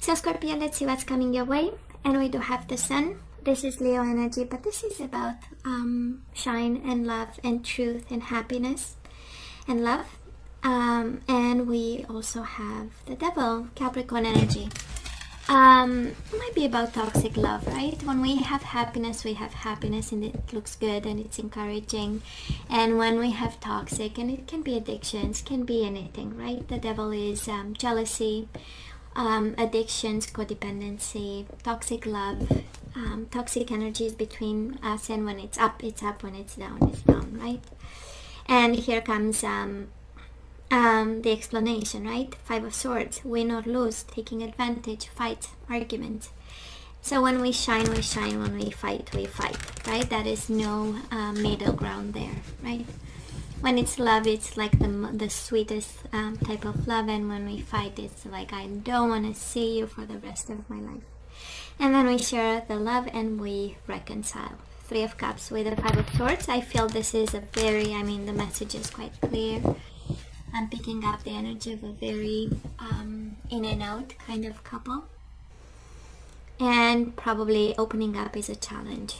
So Scorpio, let's see what's coming your way. And we do have the Sun. This is Leo energy, but this is about shine and love and truth and happiness and love. And we also have the Devil, Capricorn energy. Might be about toxic love, right? When we have happiness and it looks good and it's encouraging. And when we have toxic, and it can be addictions, can be anything, right? The Devil is jealousy, addictions, codependency, toxic love, toxic energies between us, and when it's up, it's up, when it's down, right? And here comes the explanation, right? 5 of Swords, win or lose, taking advantage, fight, argument. So when we shine, we shine. When we fight, right? That is no middle ground there, right? When it's love, it's like the sweetest type of love, and when we fight, it's like, I don't want to see you for the rest of my life. And then we share the love and we reconcile. 3 of Cups with the 5 of Swords. I feel this is a very, the message is quite clear. I'm picking up the energy of a very in and out kind of couple. And probably opening up is a challenge.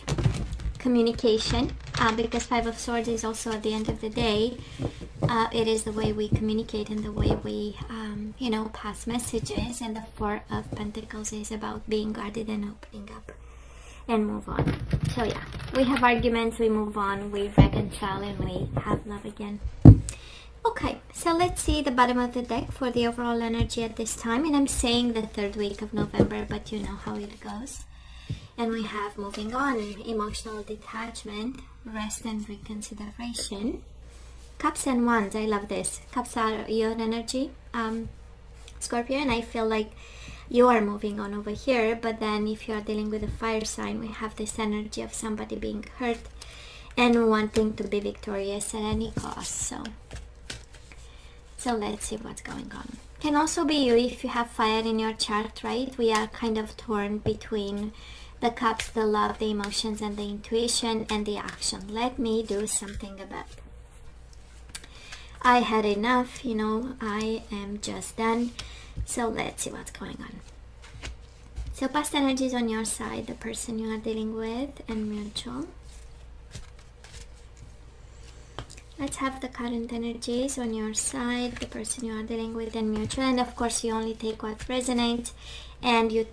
Communication, because 5 of Swords is also, at the end of the day, it is the way we communicate and the way we, pass messages. And the 4 of Pentacles is about being guarded and opening up and move on. So yeah, we have arguments, we move on, we reconcile, and we have love again. Okay, so let's see the bottom of the deck for the overall energy at this time. And I'm saying the 3rd week of November, but you know how it goes. And we have moving on, emotional detachment, rest and reconsideration. Cups and Wands, I love this. Cups are your energy, Scorpio, and I feel like you are moving on over here. But then if you are dealing with a fire sign, we have this energy of somebody being hurt and wanting to be victorious at any cost. So let's see what's going on. Can also be you if you have fire in your chart, right? We are kind of torn between the cups, the love, the emotions, and the intuition, and the action. Let me do something about it. I had enough, I am just done. So let's see what's going on. So past energies on your side, the person you are dealing with, and mutual. Let's have the current energies on your side, the person you are dealing with, and mutual. And of course, you only take what resonates, and you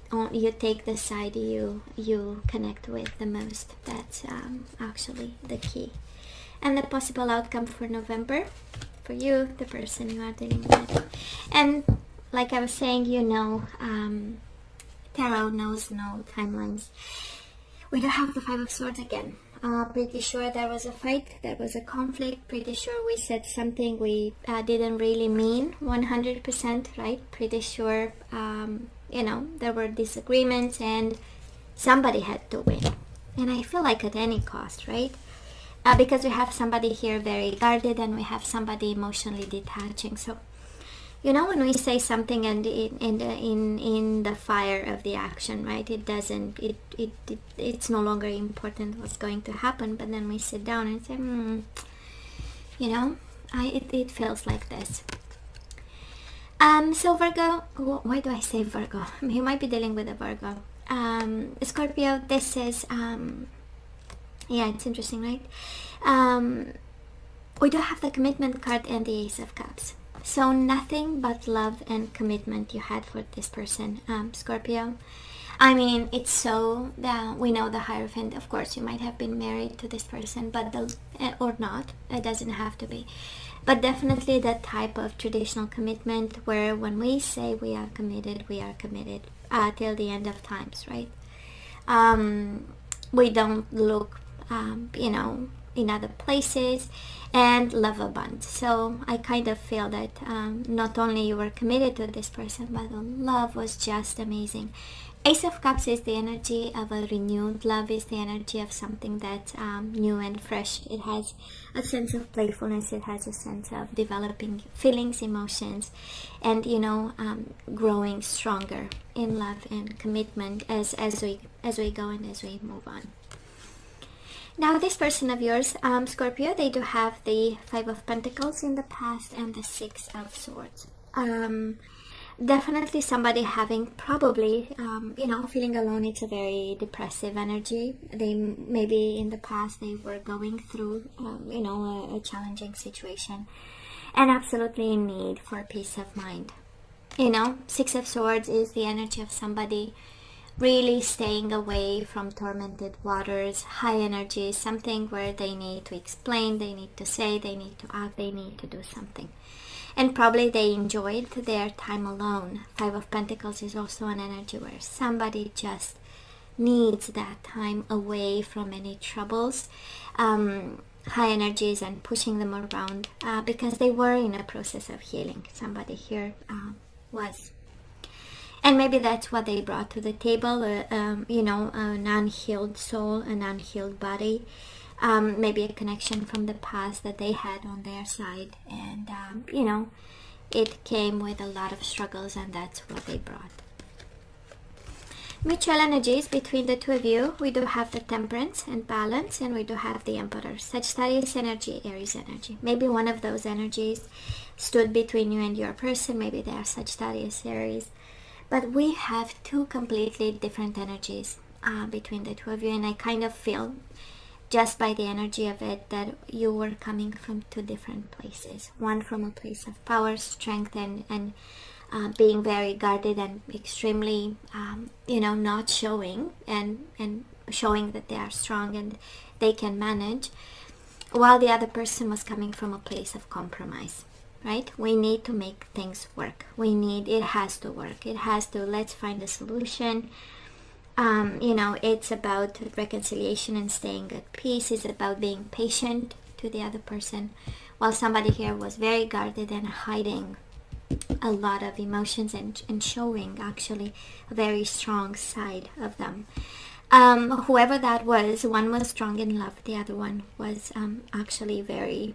take the side you connect with the most. That's actually the key. And the possible outcome for November, for you, the person you are dealing with. And like I was saying, tarot knows no timelines. We do have the 5 of Swords again. Pretty sure there was a fight, there was a conflict, pretty sure we said something we didn't really mean 100%, right? Pretty sure, there were disagreements and somebody had to win. And I feel like at any cost, right? Because we have somebody here very guarded and we have somebody emotionally detaching. So, when we say something and in the fire of the action, right? It's no longer important what's going to happen. But then we sit down and say, it feels like this. So Virgo, why do I say Virgo? You might be dealing with a Virgo. Scorpio, this is, yeah, it's interesting, right? We do have the commitment card and the Ace of Cups. So nothing but love and commitment you had for this person, Scorpio. It's so that we know the Hierophant. Of course, you might have been married to this person, but or not. It doesn't have to be. But definitely that type of traditional commitment where when we say we are committed till the end of times, right? We don't look, in other places, and love a bond. So I kind of feel that not only you were committed to this person, but the love was just amazing. Ace of Cups is the energy of a renewed love, is the energy of something that's new and fresh. It has a sense of playfulness, it has a sense of developing feelings, emotions, and growing stronger in love and commitment as we go and as we move on. Now this person of yours, Scorpio, they do have the 5 of Pentacles in the past and the 6 of Swords. Definitely somebody having probably, feeling alone. It's a very depressive energy. They maybe in the past they were going through, a challenging situation and absolutely in need for peace of mind. Six of Swords is the energy of somebody really staying away from tormented waters, high energy, something where they need to explain, they need to say, they need to act, they need to do something. And probably they enjoyed their time alone. Five of Pentacles is also an energy where somebody just needs that time away from any troubles, high energies, and pushing them around because they were in a process of healing. Somebody here was. And maybe that's what they brought to the table, an unhealed soul, an unhealed body. Maybe a connection from the past that they had on their side, and it came with a lot of struggles, and that's what they brought. Mutual energies between the two of you. We do have the Temperance and Balance, and we do have the Emperor. Sagittarius energy, Aries energy. Maybe one of those energies stood between you and your person. Maybe they are Sagittarius, Aries, but we have two completely different energies between the two of you, and I kind of feel just by the energy of it that you were coming from two different places. One from a place of power, strength, and being very guarded and extremely not showing and showing that they are strong and they can manage, while the other person was coming from a place of compromise. Right? We need to make things work. It has to work. It has to, let's find a solution. It's about reconciliation and staying at peace. It's about being patient to the other person, while somebody here was very guarded and hiding a lot of emotions and showing actually a very strong side of them. Whoever that was, one was strong in love, the other one was actually very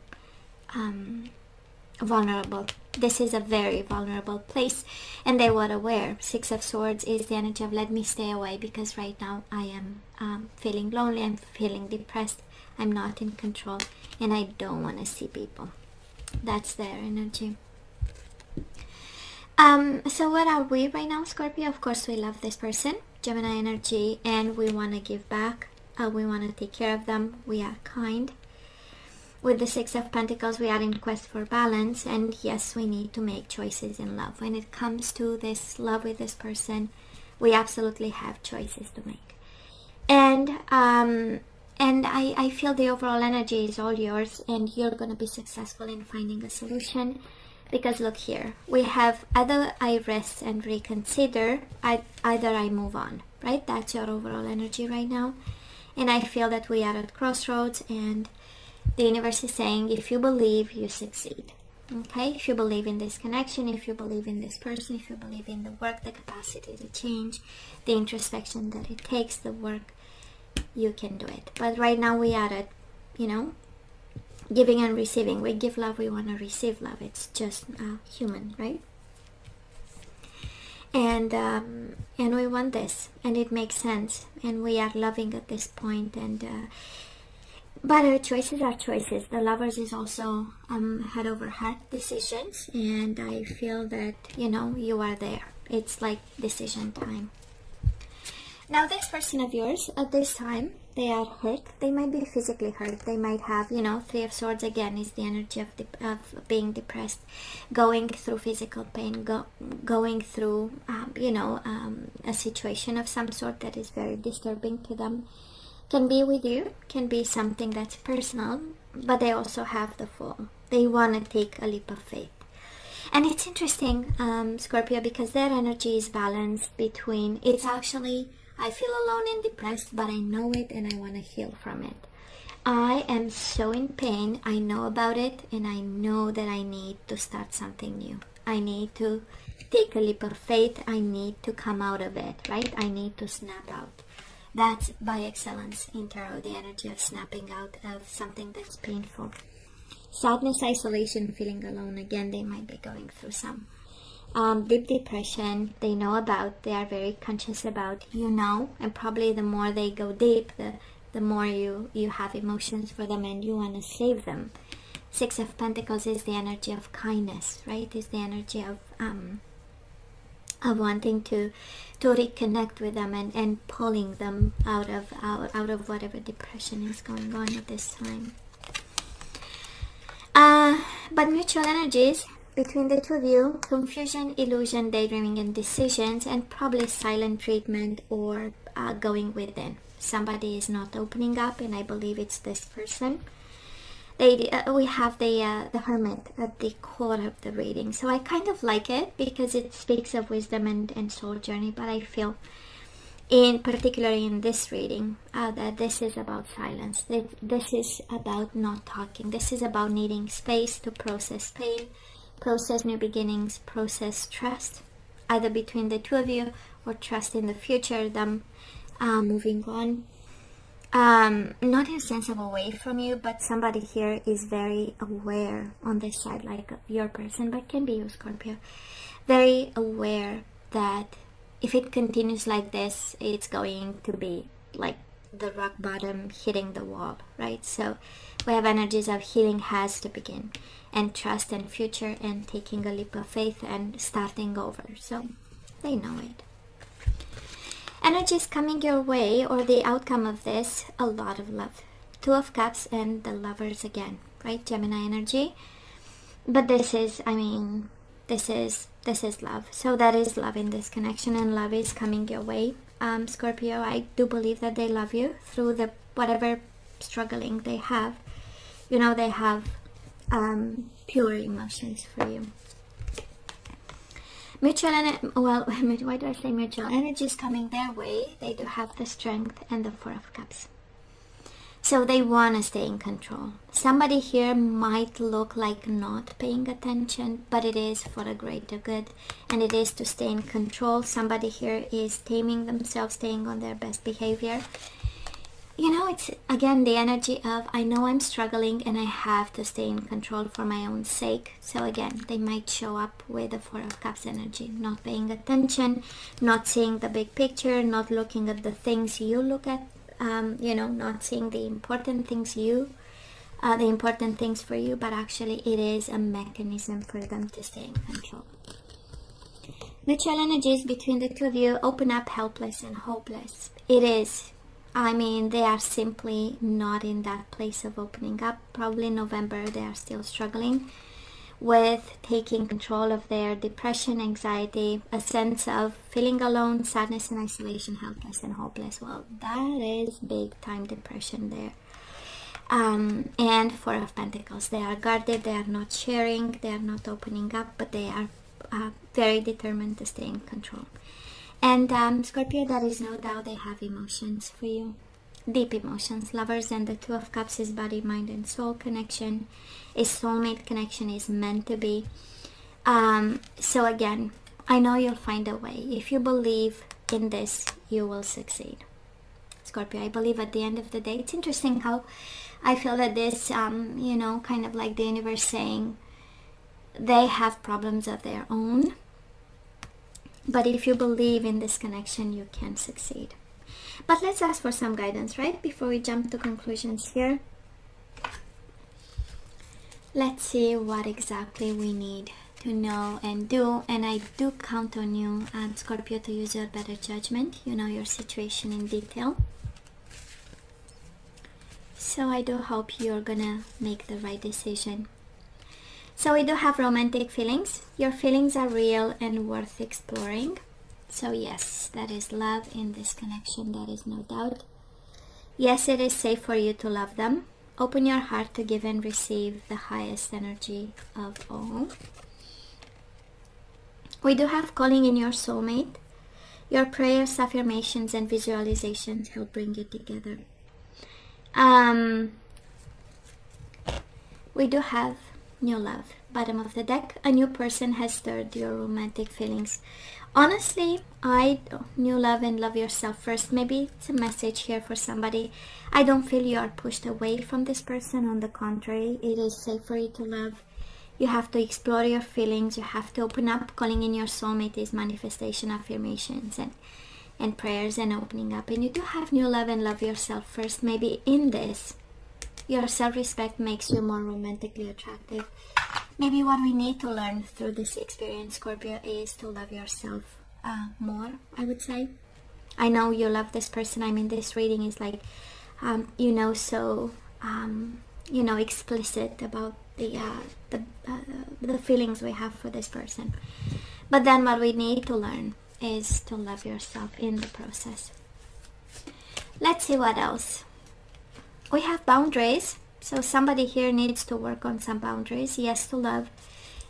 vulnerable. This is a very vulnerable place, and they were aware. Six of Swords is the energy of let me stay away because right now I am feeling lonely, I'm feeling depressed, I'm not in control, and I don't want to see people. That's their energy. So what are we right now, Scorpio? Of course we love this person, Gemini energy, and we want to give back. We want to take care of them. We are kind. With the Six of Pentacles, we are in quest for balance, and yes, we need to make choices in love. When it comes to this love with this person, we absolutely have choices to make. And I feel the overall energy is all yours, and you're going to be successful in finding a solution. Because look here, we have either I rest and reconsider, either I move on, right? That's your overall energy right now. And I feel that we are at crossroads, and the universe is saying, if you believe, you succeed. Okay? If you believe in this connection, if you believe in this person, if you believe in the work, the capacity to change, the introspection that it takes, the work, you can do it. But right now we are at, giving and receiving. We give love, we want to receive love. It's just human, right? And we want this, and it makes sense, and we are loving at this point, and but our choices are choices. The Lovers is also head over heart decisions, and I feel that you are there. It's like decision time. Now this person of yours at this time, they are hurt. They might be physically hurt. They might have, Three of Swords again is the energy of being depressed, going through physical pain, going through a situation of some sort that is very disturbing to them. Can be with you, can be something that's personal, but they also have the Fool. They want to take a leap of faith. And it's interesting, Scorpio, because their energy is balanced between, it's actually, I feel alone and depressed, but I know it and I want to heal from it. I am so in pain, I know about it, and I know that I need to start something new. I need to take a leap of faith. I need to come out of it, right? I need to snap out. That's by excellence in tarot, the energy of snapping out of something that's painful. Sadness, isolation, feeling alone. Again, they might be going through some deep depression. They know about, they are very conscious about, and probably the more they go deep, the more you have emotions for them and you want to save them. Six of Pentacles is the energy of kindness, right? Is the energy of of wanting to reconnect with them and pulling them out of whatever depression is going on at this time. But mutual energies between the two of you: confusion, illusion, daydreaming, and decisions, and probably silent treatment or going within. Somebody is not opening up, and I believe it's this person. We have the Hermit at the core of the reading, so I kind of like it because it speaks of wisdom and soul journey. But I feel, particularly in this reading, that this is about silence. This is about not talking. This is about needing space to process pain, process new beginnings, process trust, either between the two of you or trust in the future, them moving on. Not in a sense of away from you, but somebody here is very aware on this side, like your person, but can be you, Scorpio. Very aware that if it continues like this, it's going to be like the rock bottom hitting the wall, right? So we have energies of healing has to begin, and trust and future, and taking a leap of faith and starting over. So they know it. Energies coming your way, or the outcome of this: a lot of love. Two of Cups and the Lovers again, right? Gemini energy. But this is, I mean, this is love. So that is love in this connection, and love is coming your way. Scorpio, I do believe that they love you through the whatever struggling they have. You know, they have pure emotions for you. Mutual well, why do I say mutual? Energy is coming their way. They do have the Strength and the Four of Cups. So they want to stay in control. Somebody here might look like not paying attention, but it is for a greater good, and it is to stay in control. Somebody here is taming themselves, staying on their best behavior. You know, it's again the energy of, I know I'm struggling and I have to stay in control for my own sake. So again, they might show up with the Four of Cups energy, not paying attention, not seeing the big picture, not looking at the things you look at, you know, not seeing the important things the important things for you, but actually it is a mechanism for them to stay in control. Mutual energies between the two of you: open up, helpless, and hopeless. It is, I mean, they are simply not in that place of opening up. Probably in November they are still struggling with taking control of their depression, anxiety, a sense of feeling alone, sadness and isolation, helpless and hopeless. Well, that is big time depression there. And Four of Pentacles, they are guarded, they are not sharing, they are not opening up, but they are very determined to stay in control. And Scorpio, there is no doubt they have emotions for you. Deep emotions. Lovers and the Two of Cups is body, mind, and soul connection. A soulmate connection is meant to be. So again, I know you'll find a way. If you believe in this, you will succeed. Scorpio, I believe at the end of the day, it's interesting how I feel that this, you know, kind of like the universe saying they have problems of their own. But if you believe in this connection, you can succeed. But let's ask for some guidance, right? Before we jump to conclusions here. Let's see what exactly we need to know and do. And I do count on you, Scorpio, to use your better judgment. You know your situation in detail. So I do hope you're gonna make the right decision. So we do have romantic feelings. Your feelings are real and worth exploring. So yes, that is love in this connection, there is no doubt. Yes, it is safe for you to love them. Open your heart to give and receive the highest energy of all. We do have calling in your soulmate. Your prayers, affirmations, and visualizations help bring you together. We do have new love. Bottom of the deck, a new person has stirred your romantic feelings. Honestly, new love and love yourself first. Maybe it's a message here for somebody. I don't feel you are pushed away from this person. On the contrary, it is safe for you to love. You have to explore your feelings. You have to open up. Calling in your soulmate is manifestation, affirmations, and prayers, and opening up. And you do have new love and love yourself first. Maybe in this, your self-respect makes you more romantically attractive. Maybe what we need to learn through this experience, Scorpio, is to love yourself more, I would say. I know you love this person. I mean, this reading is like, so, explicit about the feelings we have for this person. But then what we need to learn is to love yourself in the process. Let's see what else. We have boundaries. So somebody here needs to work on some boundaries. Yes to love.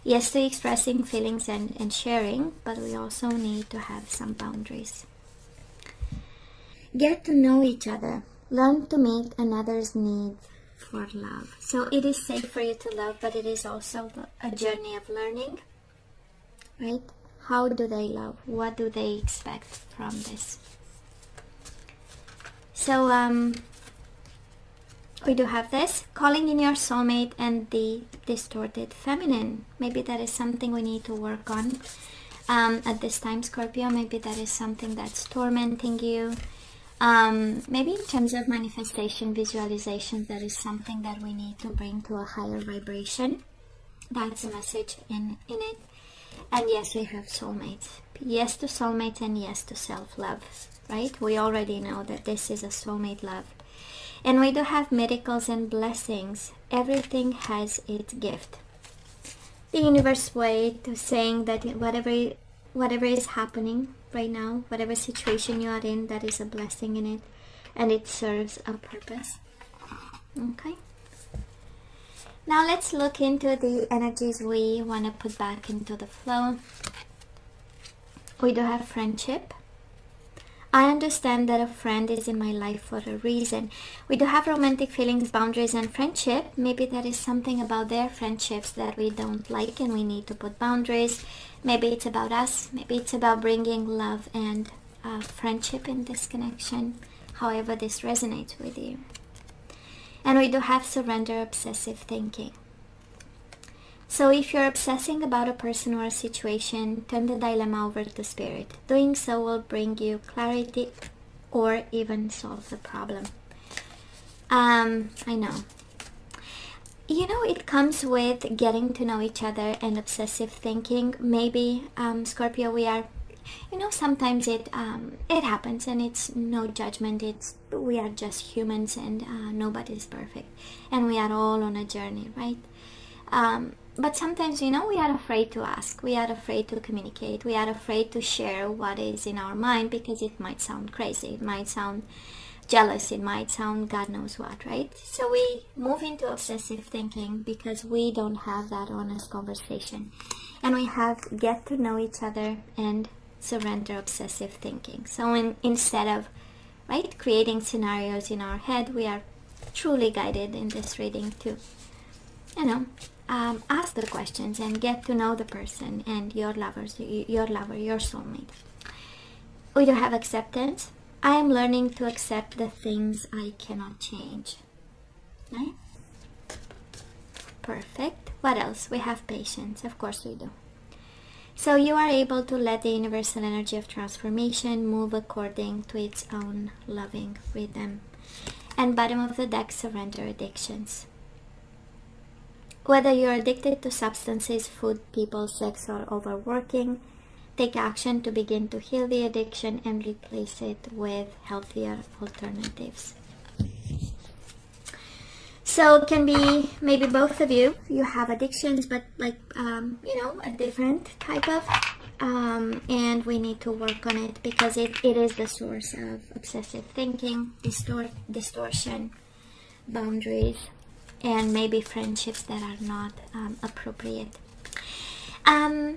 Yes to expressing feelings and sharing. But we also need to have some boundaries. Get to know each other. Learn to meet another's needs for love. So it is safe for you to love, but it is also a journey of learning. Right? How do they love? What do they expect from this? So we do have this, calling in your soulmate and the distorted feminine. Maybe that is something we need to work on at this time, Scorpio. Maybe that is something that's tormenting you. Maybe in terms of manifestation, visualization, that is something that we need to bring to a higher vibration. That's a message in it. And yes, we have soulmates. Yes to soulmates and yes to self-love, right? We already know that this is a soulmate love. And we do have miracles and blessings. Everything has its gift. The universe way to saying that whatever is happening right now, whatever situation you are in, that is a blessing in it. And it serves a purpose. Okay? Now let's look into the energies we want to put back into the flow. We do have friendship. I understand that a friend is in my life for a reason. We do have romantic feelings, boundaries, and friendship. Maybe there is something about their friendships that we don't like and we need to put boundaries. Maybe it's about us. Maybe it's about bringing love and friendship in this connection. However this resonates with you. And we do have surrender, obsessive thinking. So if you're obsessing about a person or a situation, turn the dilemma over to spirit. Doing so will bring you clarity or even solve the problem. I know. It comes with getting to know each other and obsessive thinking. Maybe, Scorpio, we are, sometimes it happens and it's no judgment. We are just humans and nobody's perfect. And we are all on a journey, right? But sometimes, we are afraid to ask. We are afraid to communicate. We are afraid to share what is in our mind because it might sound crazy. It might sound jealous. It might sound God knows what, right? So we move into obsessive thinking because we don't have that honest conversation. And we have get to know each other and surrender obsessive thinking. So instead of, right, creating scenarios in our head, we are truly guided in this reading to, ask the questions and get to know the person and your lover, your soulmate. We do have acceptance. I am learning to accept the things I cannot change. Right? Perfect. What else? We have patience. Of course we do. So you are able to let the universal energy of transformation move according to its own loving rhythm. And bottom of the deck, surrender addictions. Whether you're addicted to substances, food, people, sex, or overworking, take action to begin to heal the addiction and replace it with healthier alternatives. So it can be maybe both of you have addictions, but like, a different type of, and we need to work on it because it is the source of obsessive thinking, distortion, boundaries, and maybe friendships that are not appropriate.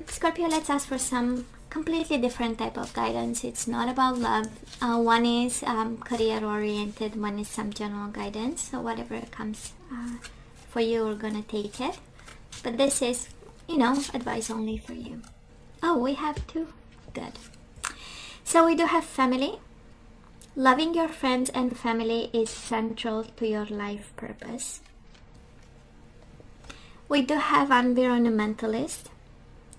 Scorpio, let's ask for some completely different type of guidance. It's not about love. One is career oriented, one is some general guidance. So whatever comes for you, we're gonna take it. But this is, advice only for you. Oh, we have two. Good. So we do have family. Loving your friends and family is central to your life purpose. We do have environmentalist.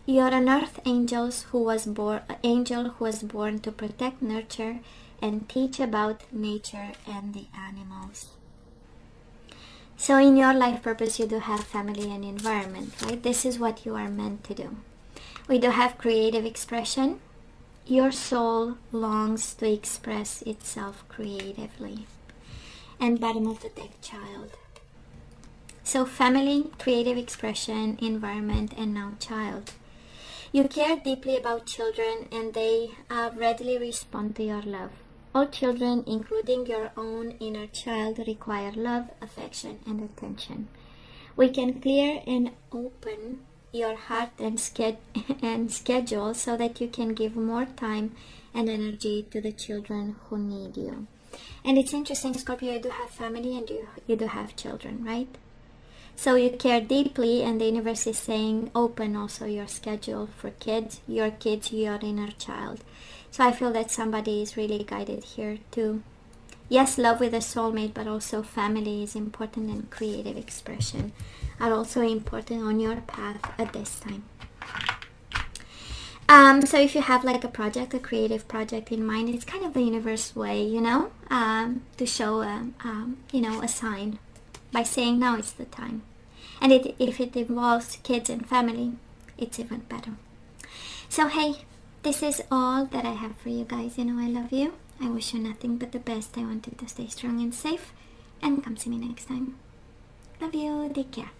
You're an earth angel who was born to protect, nurture, and teach about nature and the animals. So in your life purpose, you do have family and environment, right? This is what you are meant to do. We do have creative expression. your soul longs to express itself creatively. And bottom of the deck, child. So family, creative expression, environment, and now child. You care deeply about children and they readily respond to your love. All children, including your own inner child, require love, affection, and attention. We can clear and open your heart and schedule so that you can give more time and energy to the children who need you. And it's interesting, Scorpio, you do have family and you do have children, right? So you care deeply, and the universe is saying open also your schedule for kids, your inner child. So I feel that somebody is really guided here to, yes, love with a soulmate, but also family is important, and creative expression are also important on your path at this time. So if you have like a project, a creative project in mind, it's kind of the universe way, you know, to show, a sign by saying now is the time. And if it involves kids and family, it's even better. So hey, this is all that I have for you guys. You know I love you. I wish you nothing but the best. I want you to stay strong and safe. And come see me next time. Love you. Take care.